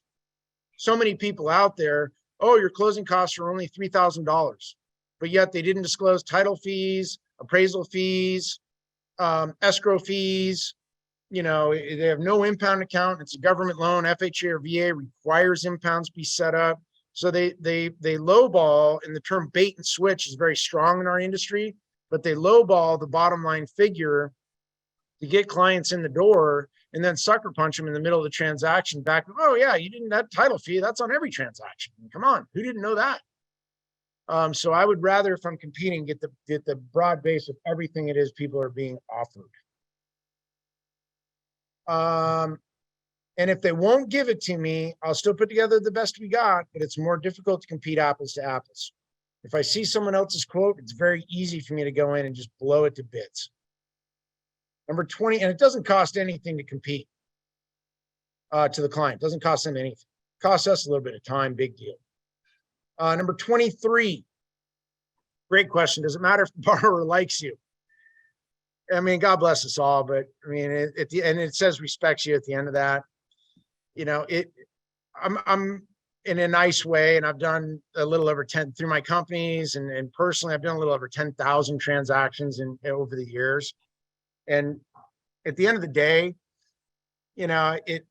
So many people out there, oh, your closing costs are only $3,000, but yet they didn't disclose title fees, appraisal fees, escrow fees. They have no impound account. It's a government loan. FHA or VA requires impounds be set up. So they lowball, and the term bait and switch is very strong in our industry, but they lowball the bottom line figure to get clients in the door, and then sucker punch them in the middle of the transaction back. Oh yeah, you didn't, that title fee, that's on every transaction. Come on, who didn't know that? So I would rather, if I'm competing, get the broad base of everything it is people are being offered. And if they won't give it to me, I'll still put together the best we got, but it's more difficult to compete apples to apples. If I see someone else's quote, it's very easy for me to go in and just blow it to bits. Number 20, and it doesn't cost anything to compete to the client. It doesn't cost them anything. It costs us a little bit of time, big deal. Number 23, great question. Does it matter if the borrower likes you? I mean, God bless us all, but I mean, at the end, it says respects you at the end of that. I'm in a nice way, and I've done a little over 10 through my companies, and personally, I've done a little over 10,000 transactions over the years. And at the end of the day, it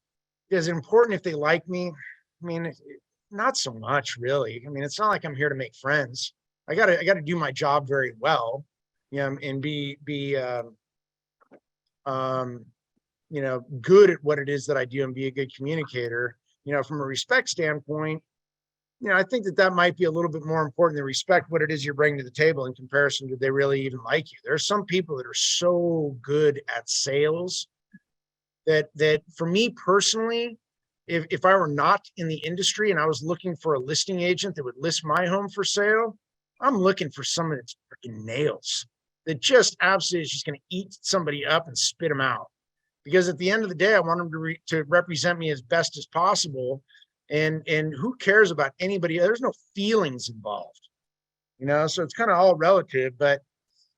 is important if they like me. I mean, not so much really. I mean, it's not like I'm here to make friends. I gotta do my job very well, and be good at what it is that I do and be a good communicator. From a respect standpoint, I think that might be a little bit more important than respect what it is you're bringing to the table in comparison to they really even like you. There's some people that are so good at sales that for me personally, if I were not in the industry and I was looking for a listing agent that would list my home for sale, I'm looking for someone that's freaking nails, that just absolutely is just going to eat somebody up and spit them out. Because at the end of the day, I want them to represent me as best as possible. And who cares about anybody? There's no feelings involved. you know, so it's kind of all relative, but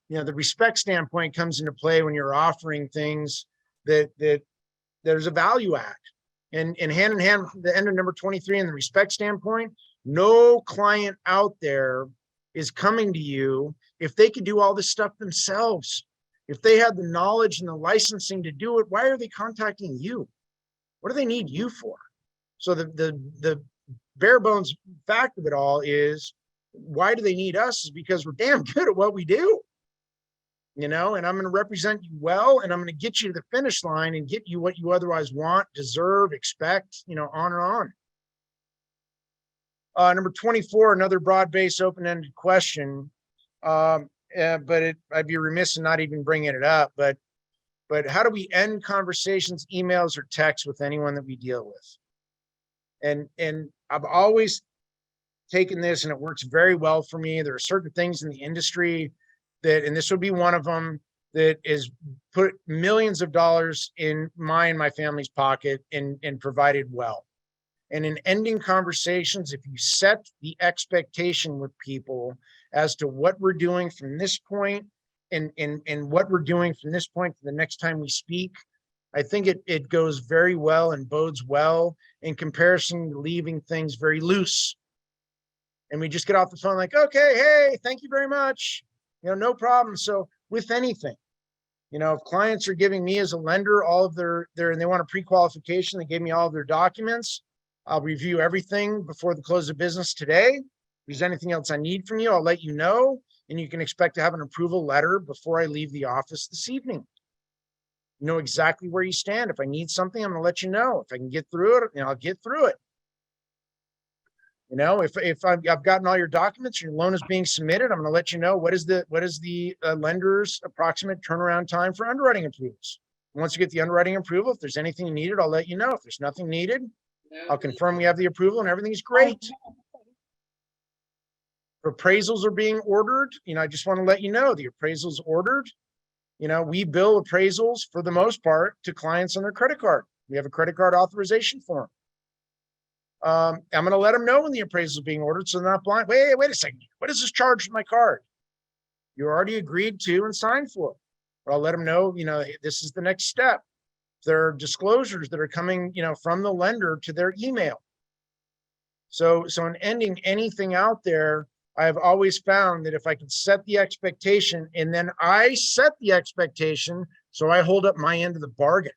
you know, the respect standpoint comes into play when you're offering things that there's a value add. And hand in hand, the end of number 23 in the respect standpoint, no client out there is coming to you if they could do all this stuff themselves. If they had the knowledge and the licensing to do it, why are they contacting you? What do they need you for? So the bare bones fact of it all is, why do they need us? Is because we're damn good at what we do. You know, and I'm going to represent you well, and I'm going to get you to the finish line and get you what you otherwise want, deserve, expect, you know, on and on. Number 24, another broad-based open-ended question. But I'd be remiss in not even bringing it up, but how do we end conversations, emails, or texts with anyone that we deal with? And I've always taken this, and it works very well for me. There are certain things in the industry that, and this would be one of them, that is put millions of dollars in my and my family's pocket and provided well. And in ending conversations, if you set the expectation with people as to what we're doing from this point and what we're doing from this point to the next time we speak, I think it goes very well and bodes well in comparison to leaving things very loose. And we just get off the phone like, okay, hey, thank you very much. You know, no problem. So with anything, you know, if clients are giving me as a lender all of their, and they want a pre-qualification, they gave me all of their documents. I'll review everything before the close of business today. If there's anything else I need from you, I'll let you know. And you can expect to have an approval letter before I leave the office this evening. You know exactly where you stand. If I need something, I'm going to let you know. If I can get through it, you know, I'll get through it. You know, if I've gotten all your documents, your loan is being submitted, I'm going to let you know what is the lender's approximate turnaround time for underwriting approvals. Once you get the underwriting approval, if there's anything needed, I'll let you know. If there's nothing needed, I'll confirm we have the approval and everything's great. If appraisals are being ordered, you know, I just want to let you know the appraisal's ordered. You know, we bill appraisals for the most part to clients on their credit card. We have a credit card authorization form. I'm going to let them know when the appraisal is being ordered so they're not blind. Wait a second. What is this charge for my card? You already agreed to and signed for it. But I'll let them know, you know, this is the next step. There are disclosures that are coming, you know, from the lender to their email. So in ending anything out there, I've always found that if I can set the expectation and then I set the expectation, so I hold up my end of the bargain.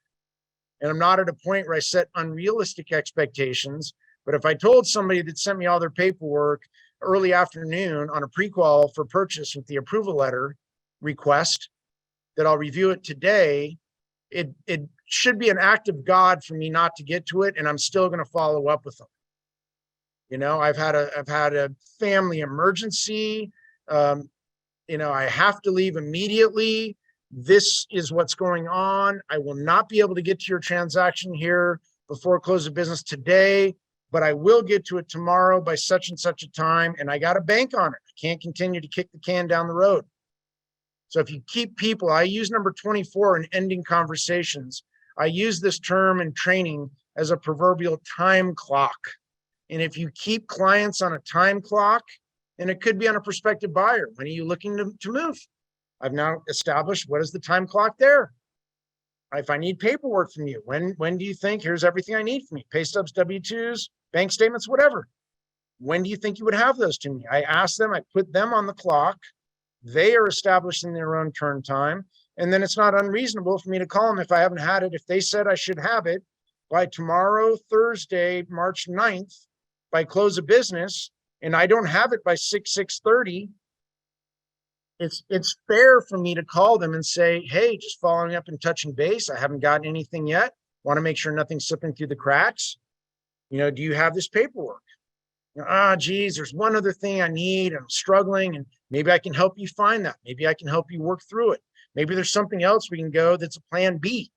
And I'm not at a point where I set unrealistic expectations. But if I told somebody that sent me all their paperwork early afternoon on a pre-qual for purchase with the approval letter request that I'll review it today, it should be an act of God for me not to get to it, and I'm still going to follow up with them. You know, I've had a family emergency. You know, I have to leave immediately. This is what's going on. I will not be able to get to your transaction here before close of business today, but I will get to it tomorrow by such and such a time, and I got to bank on it. I can't continue to kick the can down the road. So if you keep people, I use number 24 in ending conversations. I use this term in training as a proverbial time clock. And if you keep clients on a time clock, and it could be on a prospective buyer, when are you looking to move? I've now established what is the time clock there. If I need paperwork from you, when do you think, here's everything I need from you, pay stubs, W-2s, bank statements, whatever. When do you think you would have those to me? I ask them, I put them on the clock. They are establishing their own turn time. And then it's not unreasonable for me to call them if I haven't had it. If they said I should have it by tomorrow, Thursday, March 9th, by close of business, and I don't have it by 6:30, it's fair for me to call them and say, hey, just following up and touching base. I haven't gotten anything yet. Want to make sure nothing's slipping through the cracks. You know, do you have this paperwork? Geez, there's one other thing I need. I'm struggling, and maybe I can help you find that. Maybe I can help you work through it. Maybe there's something else we can go that's a plan B.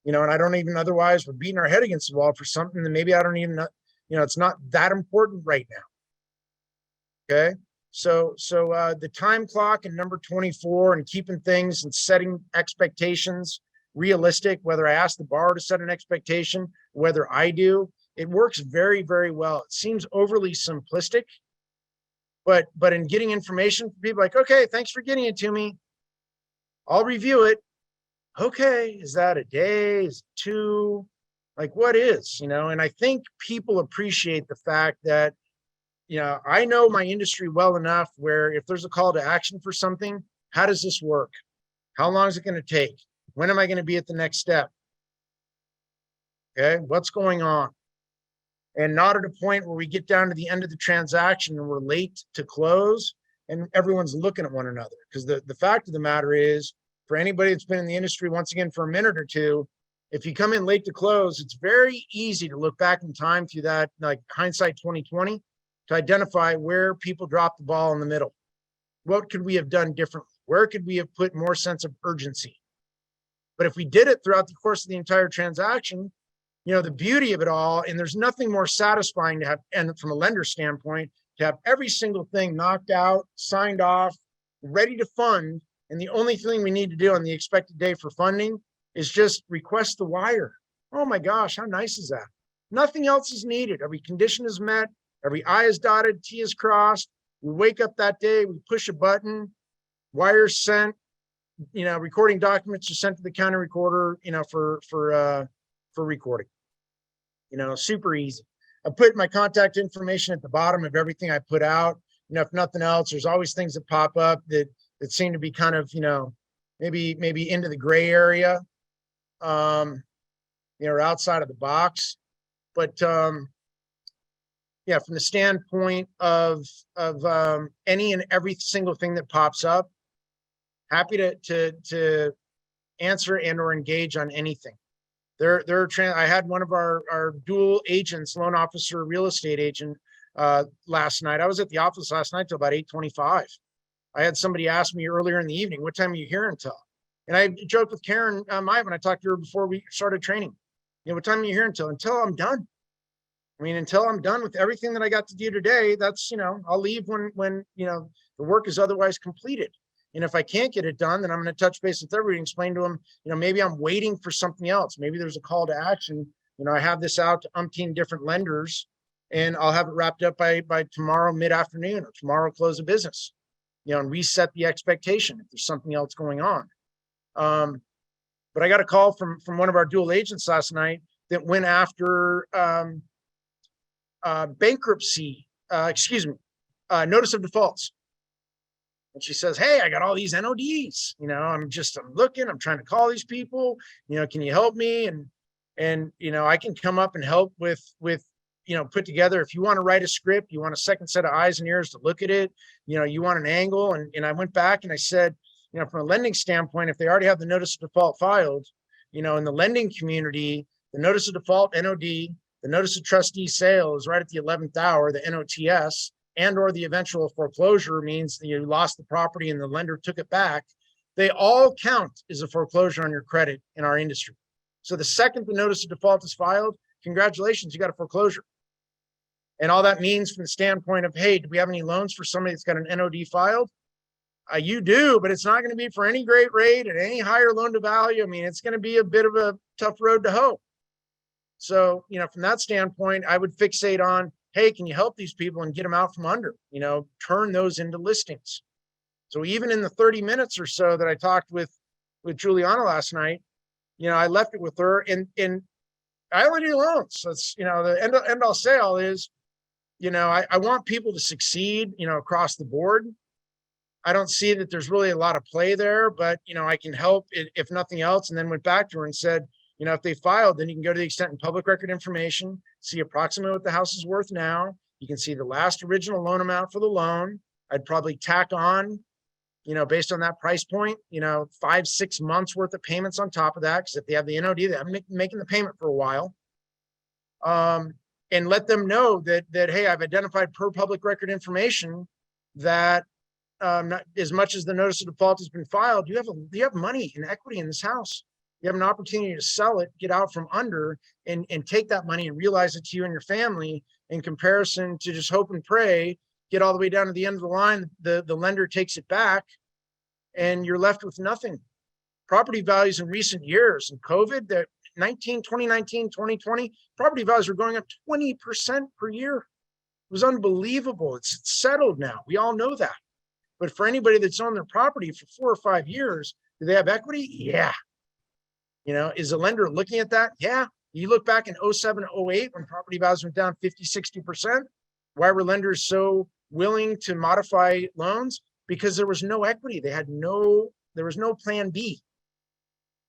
You know, and I don't even, otherwise we're beating our head against the wall for something that maybe I don't even know, you know, it's not that important right now. Okay. So the time clock and number 24 and keeping things and setting expectations realistic, whether I ask the borrower to set an expectation, whether I do, it works very, very well. It seems overly simplistic, But in getting information from people like, okay, thanks for getting it to me. I'll review it. Okay, is that a day? Is it two? Like what is, and I think people appreciate the fact that, I know my industry well enough where if there's a call to action for something, how does this work? How long is it going to take? When am I going to be at the next step? Okay, what's going on? And not at a point where we get down to the end of the transaction and we're late to close and everyone's looking at one another. Because the fact of the matter is, for anybody that's been in the industry, once again, for a minute or two, if you come in late to close, it's very easy to look back in time through that, like hindsight 2020, to identify where people dropped the ball in the middle. What could we have done differently? Where could we have put more sense of urgency? But if we did it throughout the course of the entire transaction, the beauty of it all, and there's nothing more satisfying to have, and from a lender standpoint, to have every single thing knocked out, signed off, ready to fund. And the only thing we need to do on the expected day for funding is just request the wire. Oh my gosh, how nice is that? Nothing else is needed. Every condition is met. Every I is dotted, T is crossed. We wake up that day, we push a button, wires sent, recording documents are sent to the county recorder, for recording. Super easy. I put my contact information at the bottom of everything I put out. If nothing else, there's always things that pop up that seem to be kind of, maybe into the gray area, or outside of the box. But yeah, from the standpoint of any and every single thing that pops up, happy to answer and or engage on anything. I had one of our dual agents, loan officer, real estate agent, last night. I was at the office last night till about 8:25. I had somebody ask me earlier in the evening, what time are you here until? And I joked with Karen Maya when I talked to her before we started training. What time are you here until? Until I'm done. I mean, until I'm done with everything that I got to do today, that's, I'll leave when the work is otherwise completed. And if I can't get it done, then I'm going to touch base with everybody and explain to them, maybe I'm waiting for something else. Maybe there's a call to action. I have this out to umpteen different lenders and I'll have it wrapped up by tomorrow mid-afternoon or tomorrow close of business, and reset the expectation if there's something else going on. But I got a call from one of our dual agents last night that went after bankruptcy, notice of defaults. And she says, hey, I got all these NODs, I'm looking, I'm trying to call these people, can you help me? And I can come up and help with put together, if you want to write a script, you want a second set of eyes and ears to look at it, you want an angle. And I went back and I said, from a lending standpoint, if they already have the notice of default filed, in the lending community, the notice of default NOD, the notice of trustee sale is right at the 11th hour, the NOTS, and or the eventual foreclosure means that you lost the property and the lender took it back. They all count as a foreclosure on your credit in our industry. So the second the notice of default is filed, congratulations, you got a foreclosure. And all that means from the standpoint of, hey, do we have any loans for somebody that's got an NOD filed? You do, but it's not going to be for any great rate at any higher loan to value. I mean, it's going to be a bit of a tough road to hoe. So, from that standpoint, I would fixate on, hey, can you help these people and get them out from under, turn those into listings. So even in the 30 minutes or so that I talked with Juliana last night, I left it with her and I only do loans. That's, the end all sale is, I want people to succeed, across the board. I don't see that there's really a lot of play there, but, I can help if nothing else. And then went back to her and said, if they filed, then you can go to the extent in public record information, see approximately what the house is worth now. You can see the last original loan amount for the loan. I'd probably tack on, based on that price point, 5-6 months worth of payments on top of that. Because if they have the NOD, they haven't making the payment for a while. And let them know that, hey, I've identified per public record information that not as much as the notice of default has been filed, you have money and equity in this house. You have an opportunity to sell it, get out from under, and take that money and realize it to you and your family, in comparison to just hope and pray, get all the way down to the end of the line, the lender takes it back, and you're left with nothing. Property values in recent years, in COVID, that 2019, 2020, property values are going up 20% per year. was unbelievable. It's settled now. We all know that. But for anybody that's owned their property for 4 or 5 years, do they have equity? Yeah. You know, is a lender looking at that? Yeah. You look back in 07, 08, when property values went down 50, 60%. Why were lenders so willing to modify loans? Because there was no equity. There was no plan B.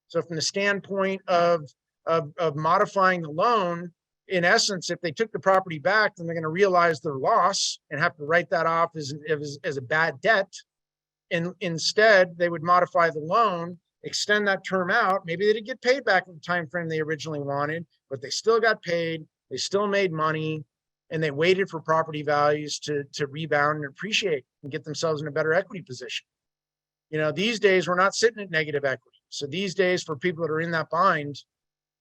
So from the standpoint of modifying the loan, in essence, if they took the property back, then they're going to realize their loss and have to write that off as a bad debt. And instead, they would modify the loan, extend that term out. Maybe they didn't get paid back in the time frame they originally wanted, but they still got paid. They still made money, and they waited for property values to rebound and appreciate and get themselves in a better equity position. You know, these days we're not sitting at negative equity. So these days, for people that are in that bind,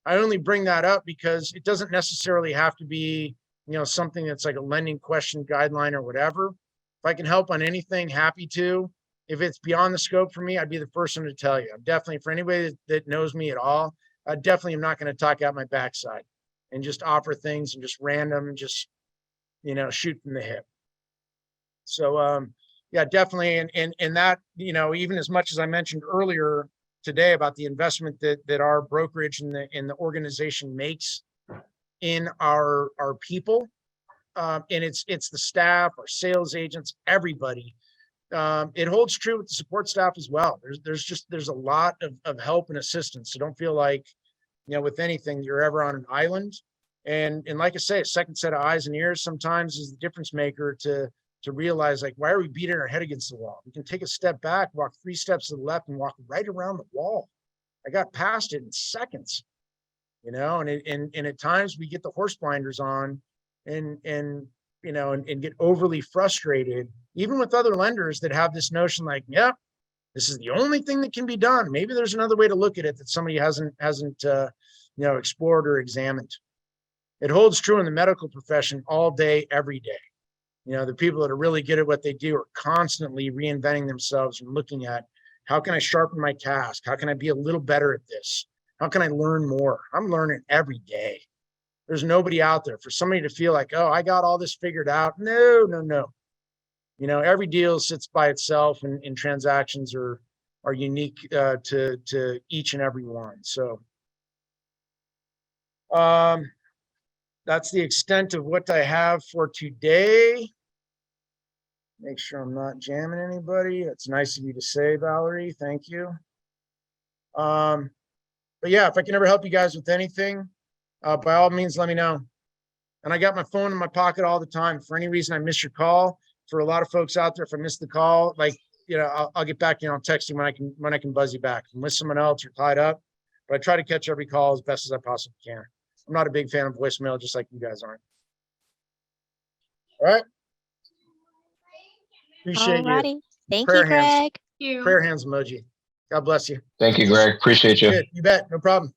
I only bring that up because it doesn't necessarily have to be, you know, something that's like a lending question guideline or whatever. If I can help on anything, happy to. If it's beyond the scope for me, I'd be the first one to tell you. I'm definitely, for anybody that knows me at all, I definitely am not going to talk out my backside and just offer things and just random, just, you know, shoot from the hip. So, yeah, definitely. And that, you know, even as much as I mentioned earlier today about the investment that our brokerage and the organization makes in our people, and it's the staff, our sales agents, everybody. It holds true with the support staff as well. There's a lot of help and assistance. So don't feel like, you know, with anything, you're ever on an island. And like I say, a second set of eyes and ears sometimes is the difference maker to realize, like, why are we beating our head against the wall? We can take a step back, walk 3 steps to the left, and walk right around the wall. I got past it in seconds, you know, and at times we get the horse blinders on and you know, and get overly frustrated, even with other lenders that have this notion like, yeah, this is the only thing that can be done. Maybe there's another way to look at it that somebody hasn't you know, explored or examined. It holds true in the medical profession all day, every day. You know, the people that are really good at what they do are constantly reinventing themselves and looking at, how can I sharpen my task? How can I be a little better at this? How can I learn more? I'm learning every day. There's nobody out there for somebody to feel like, oh, I got all this figured out. No. You know, every deal sits by itself, and transactions are unique to each and every one. So that's the extent of what I have for today. Make sure I'm not jamming anybody. That's nice of you to say, Valerie. Thank you. But yeah, if I can ever help you guys with anything, by all means, let me know. And I got my phone in my pocket all the time. For any reason I miss your call, for a lot of folks out there, if I miss the call, like, you know, I'll get back to you. I'll text you when I can buzz you back. If I'm with someone else or tied up, but I try to catch every call as best as I possibly can. I'm not a big fan of voicemail, just like you guys aren't. All right. Appreciate you. Alrighty. Thank Prayer you, hands. Greg. You. Prayer hands emoji. God bless you. Thank you, Greg. Appreciate you. Good. You bet. No problem.